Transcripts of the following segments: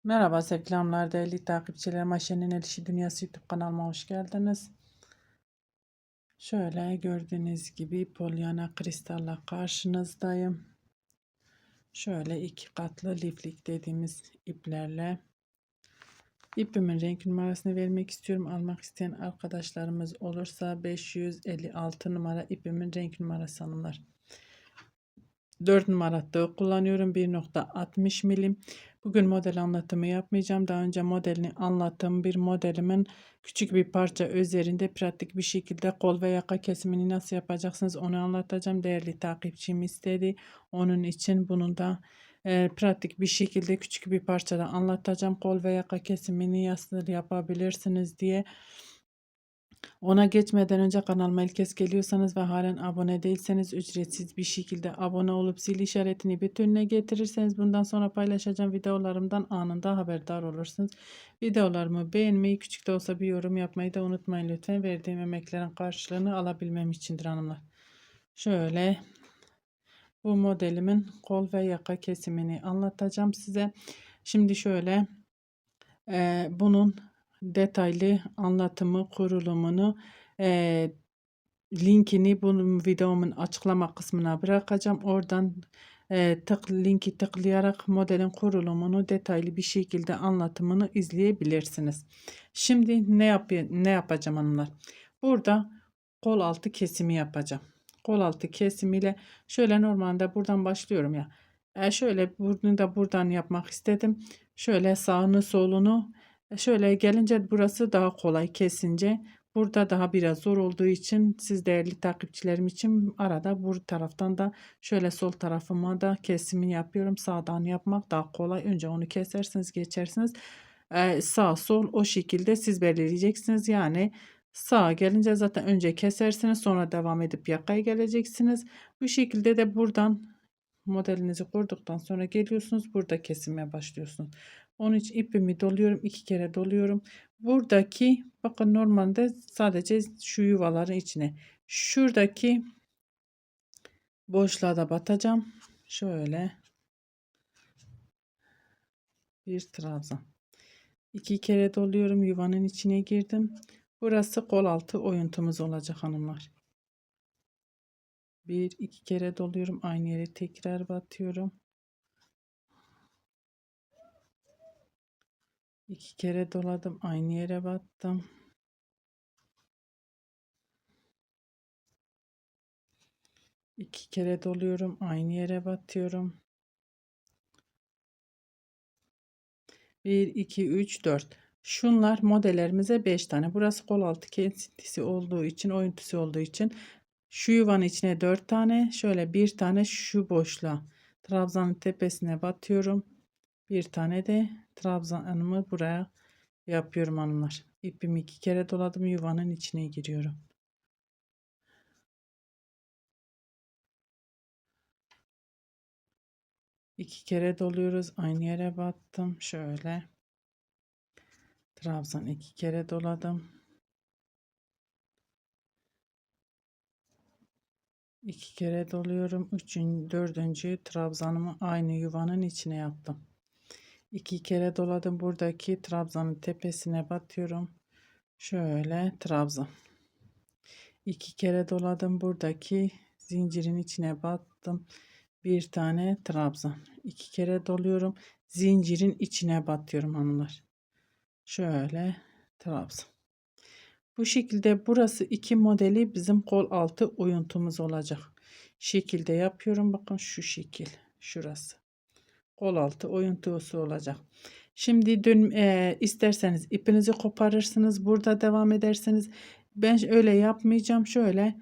Merhaba sevgili hanımlar, değerli takipçilerim. Ayşe'nin El İşi Dünyası YouTube kanalıma hoş geldiniz. Şöyle gördüğünüz gibi Polyana kristalla karşınızdayım. Şöyle iki katlı liflik dediğimiz iplerle ipimin renk numarasını vermek istiyorum. Almak isteyen arkadaşlarımız olursa 556 numara ipimin renk numarası hanımlar. 4 numara tığ kullanıyorum. 1,60 milim. Bugün model anlatımı yapmayacağım. Daha önce modelini anlattığım bir modelimin küçük bir parça üzerinde pratik bir şekilde kol ve yaka kesimini nasıl yapacaksınız onu anlatacağım. Değerli takipçim istedi. Onun için bunu da pratik bir şekilde küçük bir parçada anlatacağım. Kol ve yaka kesimini nasıl yapabilirsiniz diye. Ona geçmeden önce kanalıma ilk kez geliyorsanız ve halen abone değilseniz ücretsiz bir şekilde abone olup zil işaretini bütününe getirirseniz bundan sonra paylaşacağım videolarımdan anında haberdar olursunuz. Videolarımı beğenmeyi, küçük de olsa bir yorum yapmayı da unutmayın lütfen. Verdiğim emeklerin karşılığını alabilmem içindir hanımlar. Şöyle bu modelimin kol ve yaka kesimini anlatacağım size. Şimdi şöyle bunun detaylı anlatımı, kurulumunu linkini bunun videomun açıklama kısmına bırakacağım. Oradan linki tıklayarak modelin kurulumunu detaylı bir şekilde anlatımını izleyebilirsiniz. Şimdi ne yapacağım hanımlar? Burada kol altı kesimi yapacağım. Kol altı kesimiyle şöyle normalde buradan başlıyorum ya. Şöyle bunu da buradan yapmak istedim. Şöyle sağını solunu şöyle gelince burası daha kolay kesince. Burada daha biraz zor olduğu için siz değerli takipçilerim için arada bu taraftan da şöyle sol tarafıma da kesimi yapıyorum. Sağdan yapmak daha kolay. Önce onu kesersiniz geçersiniz. Sağ sol o şekilde siz belirleyeceksiniz. Yani sağa gelince zaten önce kesersiniz sonra devam edip yakaya geleceksiniz. Bu şekilde de buradan modelinizi kurduktan sonra geliyorsunuz. Burada kesime başlıyorsunuz. Onun için ipimi doluyorum. 2 kere doluyorum. Buradaki bakın normalde sadece şu yuvaların içine. Şuradaki boşluğa da batacağım. Şöyle bir trabzan. 2 kere doluyorum. Yuvanın içine girdim. Burası kol altı oyuntumuz olacak hanımlar. 1-2 kere doluyorum. Aynı yere tekrar batıyorum. 2 kere doladım. Aynı yere battım. 2 kere doluyorum. Aynı yere batıyorum. 1, 2, 3, 4. Şunlar modellerimize 5 tane. Burası kol altı kesintisi olduğu için, oyuntusu olduğu için şu yuvanın içine 4 tane, şöyle bir tane şu boşluğa trabzanın tepesine batıyorum. Bir tane de trabzanımı buraya yapıyorum hanımlar. İpimi 2 kere doladım, yuvanın içine giriyorum. İki kere doluyoruz. Aynı yere battım. Şöyle trabzan 2 kere doladım. 2 kere doluyorum. Dördüncü trabzanımı aynı yuvanın içine yaptım. 2 kere doladım. Buradaki trabzanın tepesine batıyorum. Şöyle trabzan. 2 kere doladım. Buradaki zincirin içine battım. Bir tane trabzan. 2 kere doluyorum. Zincirin içine batıyorum hanımlar. Şöyle trabzan. Bu şekilde burası iki modeli bizim kol altı oyuntumuz olacak. Şekilde yapıyorum. Bakın şu şekil. Şurası. Kol altı oyuntusu olacak. Şimdi isterseniz ipinizi koparırsınız. Burada devam ederseniz ben öyle yapmayacağım. Şöyle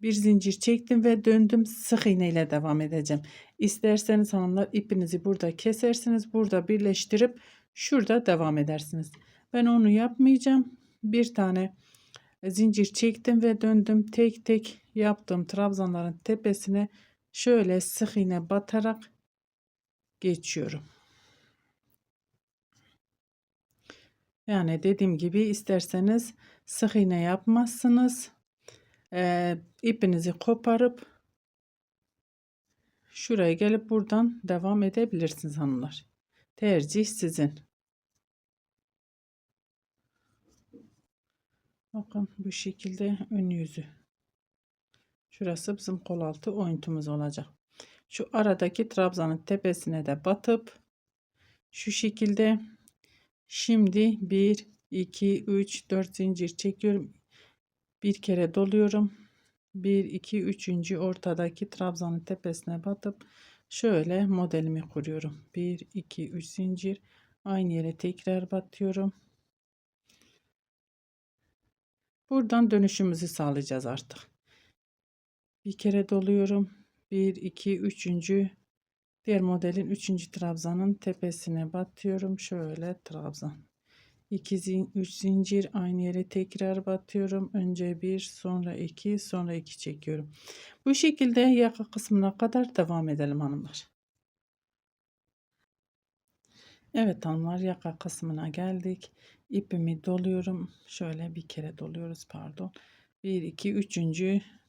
bir zincir çektim ve döndüm. Sık iğne ile devam edeceğim. İsterseniz hanımlar ipinizi burada kesersiniz. Burada birleştirip şurada devam edersiniz. Ben onu yapmayacağım. Bir tane zincir çektim ve döndüm. Tek tek yaptığım trabzanların tepesine şöyle sık iğne batarak geçiyorum. Yani dediğim gibi isterseniz sık iğne yapmazsınız. İpinizi koparıp şuraya gelip buradan devam edebilirsiniz hanımlar. Tercih sizin. Bakın bu şekilde ön yüzü. Şurası bizim kol altı oyuntumuz olacak. Şu aradaki trabzanın tepesine de batıp şu şekilde şimdi 1 2 3 4 zincir çekiyorum. Bir kere doluyorum. 1 2 3. ortadaki trabzanın tepesine batıp şöyle modelimi kuruyorum. 1 2 3 zincir, aynı yere tekrar batıyorum. Buradan dönüşümüzü sağlayacağız artık. Bir kere doluyorum. 1 2 3. diğer modelin 3. trabzanın tepesine batıyorum. Şöyle trabzan. 3 zincir, aynı yere tekrar batıyorum. Önce 1, sonra 2, sonra 2 çekiyorum. Bu şekilde yaka kısmına kadar devam edelim hanımlar. Evet hanımlar, yaka kısmına geldik. İpimi doluyorum. Şöyle bir kere doluyoruz, pardon. 1 2 3.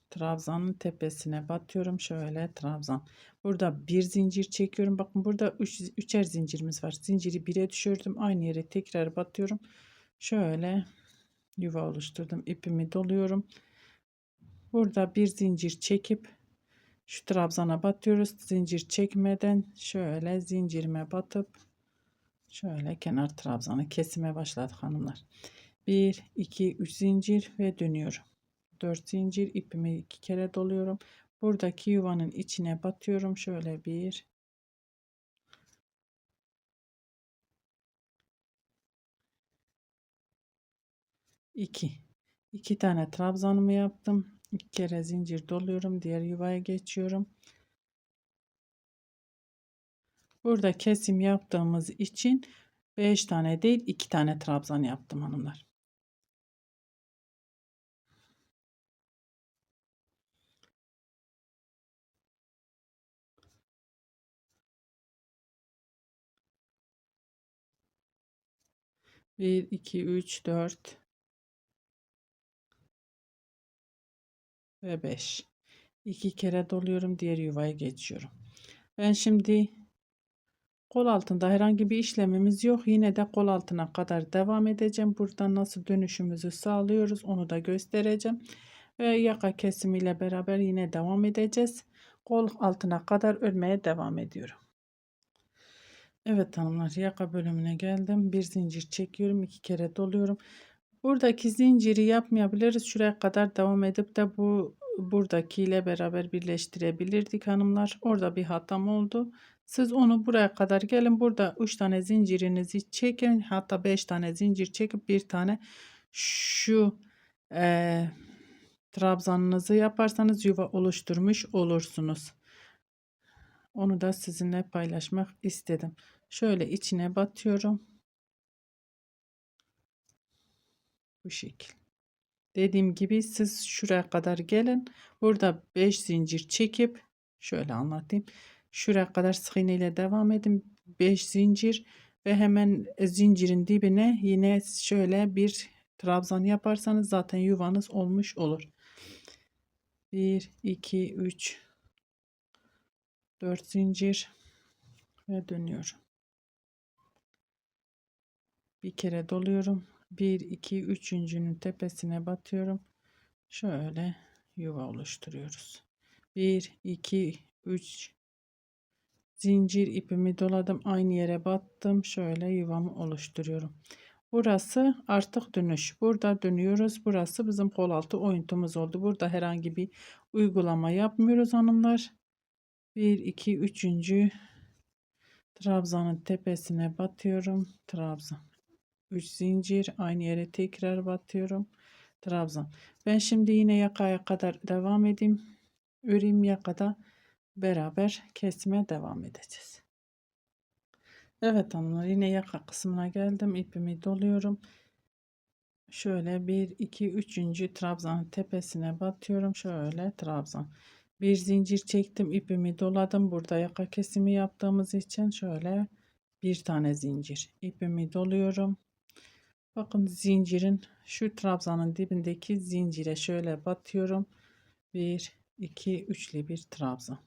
trabzanın tepesine batıyorum. Şöyle trabzan. Burada bir zincir çekiyorum. Bakın burada üçer zincirimiz var. Zinciri 1'e düşürdüm. Aynı yere tekrar batıyorum. Şöyle yuva oluşturdum. İpimi doluyorum. Burada bir zincir çekip şu trabzana batıyoruz. Zincir çekmeden şöyle zincirime batıp şöyle kenar trabzanı kesime başladık hanımlar. 1 2 3 zincir ve dönüyorum. 4 zincir, ipimi 2 kere doluyorum. Buradaki yuvanın içine batıyorum. Şöyle 1 2 2 tane trabzanımı yaptım. 2 kere zincir doluyorum. Diğer yuvaya geçiyorum. Burada kesim yaptığımız için 5 tane değil 2 tane trabzan yaptım hanımlar. Bir 2 3 4 ve 5. 2 kere doluyorum, diğer yuvaya geçiyorum. Ben şimdi kol altında herhangi bir işlemimiz yok. Yine de kol altına kadar devam edeceğim. Buradan nasıl dönüşümüzü sağlıyoruz onu da göstereceğim. Ve yaka kesimiyle beraber yine devam edeceğiz. Kol altına kadar örmeye devam ediyorum. Evet hanımlar, yaka bölümüne geldim. Bir zincir çekiyorum. 2 kere doluyorum. Buradaki zinciri yapmayabiliriz. Şuraya kadar devam edip de buradakiyle beraber birleştirebilirdik hanımlar. Orada bir hatam oldu. Siz onu buraya kadar gelin. Burada 3 tane zincirinizi çekin. Hatta 5 tane zincir çekip bir tane şu trabzanınızı yaparsanız yuva oluşturmuş olursunuz. Onu da sizinle paylaşmak istedim. Şöyle içine batıyorum. Bu şekil. Dediğim gibi siz şuraya kadar gelin. Burada 5 zincir çekip şöyle anlatayım. Şuraya kadar sık iğne ile devam edin. 5 zincir ve hemen zincirin dibine yine şöyle bir trabzan yaparsanız zaten yuvanız olmuş olur. 1 2 3 4 zincir ve dönüyorum. Bir kere doluyorum. 1 2 üçüncünün tepesine batıyorum. Şöyle yuva oluşturuyoruz. 1 2 3 zincir, ipimi doladım, aynı yere battım. Şöyle yuvamı oluşturuyorum. Burası artık dönüş. Burada dönüyoruz. Burası bizim kol altı oyuntumuz oldu. Burada herhangi bir uygulama yapmıyoruz hanımlar. 1 2 üçüncü trabzanın tepesine batıyorum. Trabzan. 3 zincir, aynı yere tekrar batıyorum. Trabzan. Ben şimdi yine yakaya kadar devam edeyim. Öreyim, yakada beraber kesime devam edeceğiz. Evet hanımlar, yine yaka kısmına geldim. İpimi doluyorum. Şöyle 1 2 3. trabzanın tepesine batıyorum. Şöyle trabzan. Bir zincir çektim, ipimi doladım. Burada yaka kesimi yaptığımız için şöyle bir tane zincir. İpimi doluyorum. Bakın zincirin şu trabzanın dibindeki zincire şöyle batıyorum. 1 2 3'lü bir trabzan.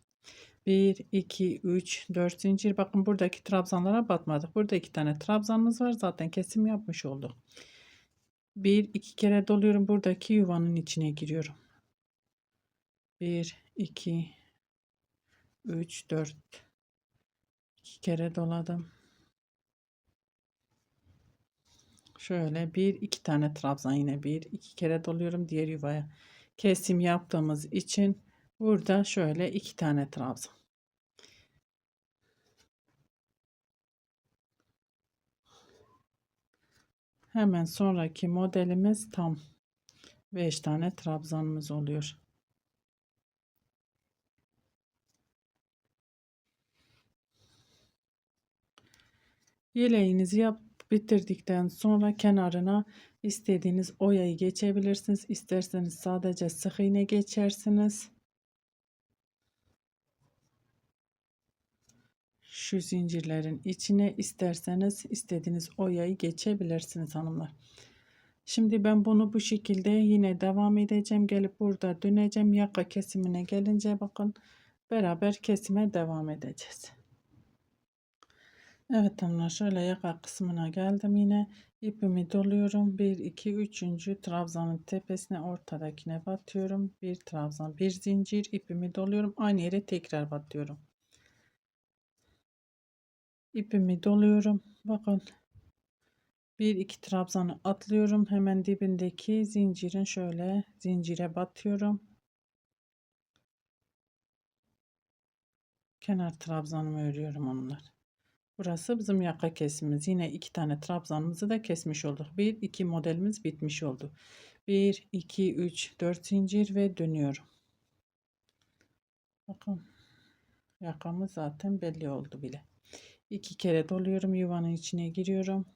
1, 2, 3, 4 zincir. Bakın buradaki trabzanlara batmadık. Burada 2 tane trabzanımız var. Zaten kesim yapmış olduk. 1, 2 kere doluyorum. Buradaki yuvanın içine giriyorum. 1, 2, 3, 4. 2 kere doladım. Şöyle 1, 2 tane trabzan, yine 1, 2 kere doluyorum diğer yuvaya. Kesim yaptığımız için burada şöyle 2 tane trabzan. Hemen sonraki modelimiz tam 5 tane trabzanımız oluyor. Yeleğinizi bitirdikten sonra kenarına istediğiniz oyayı geçebilirsiniz. İsterseniz sadece sık iğne geçersiniz. Şu zincirlerin içine isterseniz istediğiniz oyayı geçebilirsiniz hanımlar. Şimdi ben bunu bu şekilde yine devam edeceğim. Gelip burada döneceğim. Yaka kesimine gelince bakın beraber kesime devam edeceğiz. Evet hanımlar, şöyle yaka kısmına geldim. Yine ipimi doluyorum. 1, 2, 3. trabzanın tepesine, ortadakine batıyorum. Bir trabzan, bir zincir, ipimi doluyorum. Aynı yere tekrar batıyorum. İpimi doluyorum. Bakın 1, 2 trabzanı atlıyorum. Hemen dibindeki zincirin şöyle zincire batıyorum. Kenar trabzanımı örüyorum onlar. Burası bizim yaka kesimimiz. Yine 2 tane trabzanımızı da kesmiş olduk. 1, 2 modelimiz bitmiş oldu. 1, 2, 3, 4 zincir ve dönüyorum. Bakın yakamız zaten belli oldu bile. 2 kere doluyorum. Yuvanın içine giriyorum.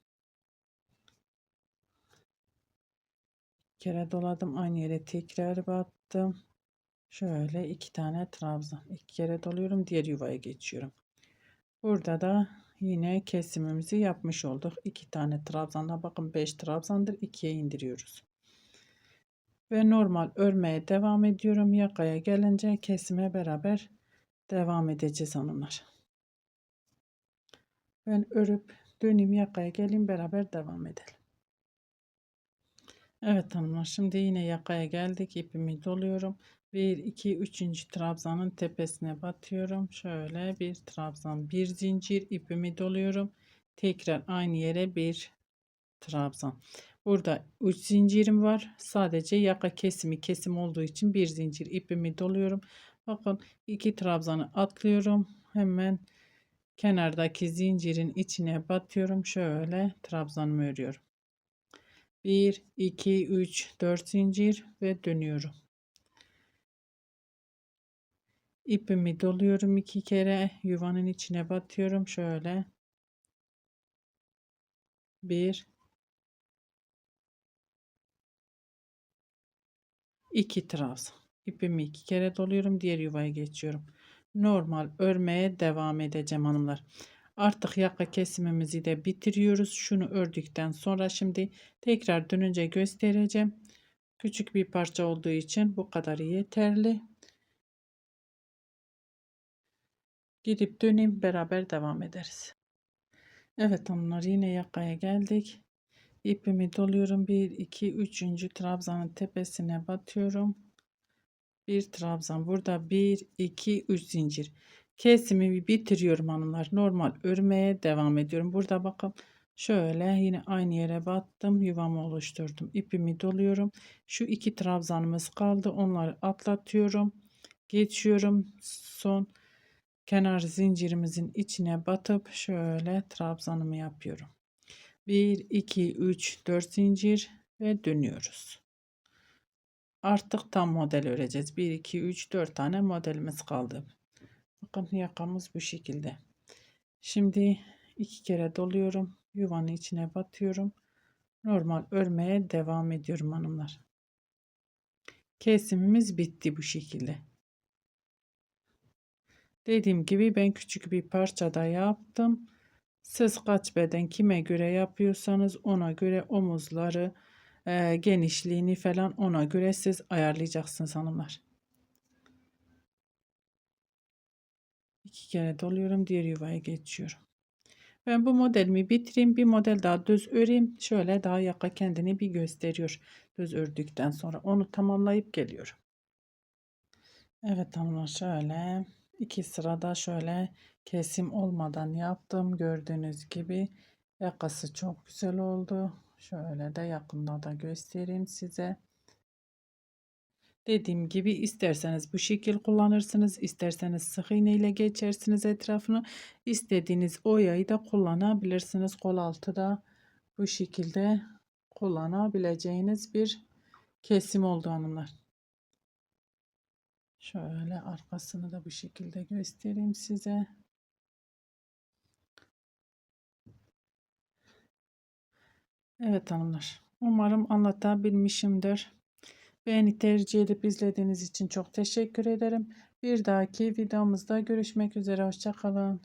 2 kere doladım. Aynı yere tekrar battım. Şöyle 2 tane trabzan. 2 kere doluyorum. Diğer yuvaya geçiyorum. Burada da yine kesimimizi yapmış olduk. 2 tane trabzanla, bakın 5 trabzandır. 2'ye indiriyoruz. Ve normal örmeye devam ediyorum. Yakaya gelince kesime beraber devam edeceğiz hanımlar. Ben örüp döneyim, yakaya geleyim, beraber devam edelim. Evet hanımlar, şimdi yine yakaya geldik. İpimi doluyorum. 1, 2, 3. trabzanın tepesine batıyorum. Şöyle bir trabzan, bir zincir, ipimi doluyorum. Tekrar aynı yere bir trabzan. Burada 3 zincirim var. Sadece yaka kesim olduğu için bir zincir, ipimi doluyorum. Bakın 2 trabzanı atlıyorum. Hemen kenardaki zincirin içine batıyorum. Şöyle trabzanımı örüyorum. 1, 2, 3, 4 zincir ve dönüyorum. İpimi doluyorum 2 kere. Yuvanın içine batıyorum. Şöyle 1, 2 trabzan. İpimi 2 kere doluyorum. Diğer yuvaya geçiyorum. Normal örmeye devam edeceğim hanımlar. Artık yaka kesimimizi de bitiriyoruz. Şunu ördükten sonra şimdi tekrar dönünce göstereceğim. Küçük bir parça olduğu için bu kadar yeterli. Gidip döneyim, beraber devam ederiz. Evet hanımlar, yine yakaya geldik. İpimi doluyorum. 1, 2, 3. trabzanın tepesine batıyorum. Bir trabzan, burada 1, 2, 3 zincir. Kesimi bitiriyorum hanımlar. Normal örmeye devam ediyorum. Burada bakın şöyle yine aynı yere battım. Yuvamı oluşturdum. İpimi doluyorum. Şu 2 trabzanımız kaldı. Onları atlatıyorum. Geçiyorum. Son kenar zincirimizin içine batıp şöyle trabzanımı yapıyorum. 1, 2, 3, 4 zincir ve dönüyoruz. Artık tam model öreceğiz. 1, 2, 3, 4 tane modelimiz kaldı. Bakın yakamız bu şekilde. Şimdi 2 kere doluyorum. Yuvanın içine batıyorum. Normal örmeye devam ediyorum hanımlar. Kesimimiz bitti bu şekilde. Dediğim gibi ben küçük bir parçada yaptım. Siz kaç beden kime göre yapıyorsanız ona göre omuzları, genişliğini falan ona göre siz ayarlayacaksınız hanımlar. 2 kere doluyorum. Diğer yuvaya geçiyorum. Ben bu modelimi bitireyim. Bir model daha düz öreyim. Şöyle daha yaka kendini bir gösteriyor. Düz ördükten sonra onu tamamlayıp geliyorum. Evet hanımlar, şöyle 2 sırada şöyle kesim olmadan yaptım. Gördüğünüz gibi yakası çok güzel oldu. Şöyle de yakında da göstereyim size. Dediğim gibi isterseniz bu şekil kullanırsınız, isterseniz sık iğne ile geçersiniz etrafını, istediğiniz oyayı da kullanabilirsiniz. Kol altı da bu şekilde kullanabileceğiniz bir kesim oldu hanımlar. Şöyle arkasını da bu şekilde göstereyim size. Evet hanımlar, umarım anlatabilmişimdir. Beni tercih edip izlediğiniz için çok teşekkür ederim. Bir dahaki videomuzda görüşmek üzere. Hoşça kalın.